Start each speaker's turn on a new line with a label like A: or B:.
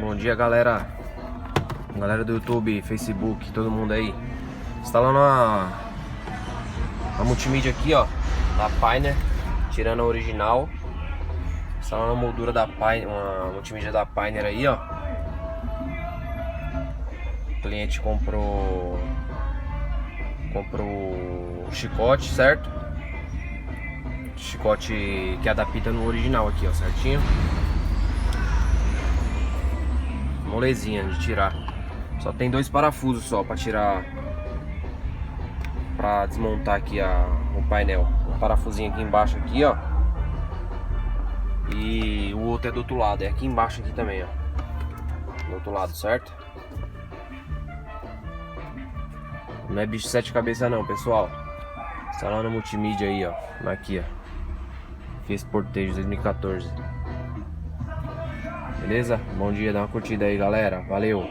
A: Bom dia, galera. Galera do YouTube, Facebook, todo mundo aí. Instalando a multimídia aqui, ó, da Pioneer, tirando a original. Instalando a moldura da Pioneer, uma multimídia da Pioneer aí, ó. O cliente comprou o chicote, certo? Chicote que adapta no original aqui, ó, certinho. Molezinha de tirar. Só tem dois parafusos só para tirar, para desmontar aqui o painel. Um parafusinho aqui embaixo aqui, ó. E o outro é do outro lado, é aqui embaixo aqui também, ó. Do outro lado, certo? Não é bicho de sete cabeças não, pessoal. Instalando multimídia aí, ó. Aqui, ó. Fiz Portage 2014. Beleza? Bom dia, dá uma curtida aí, galera. Valeu!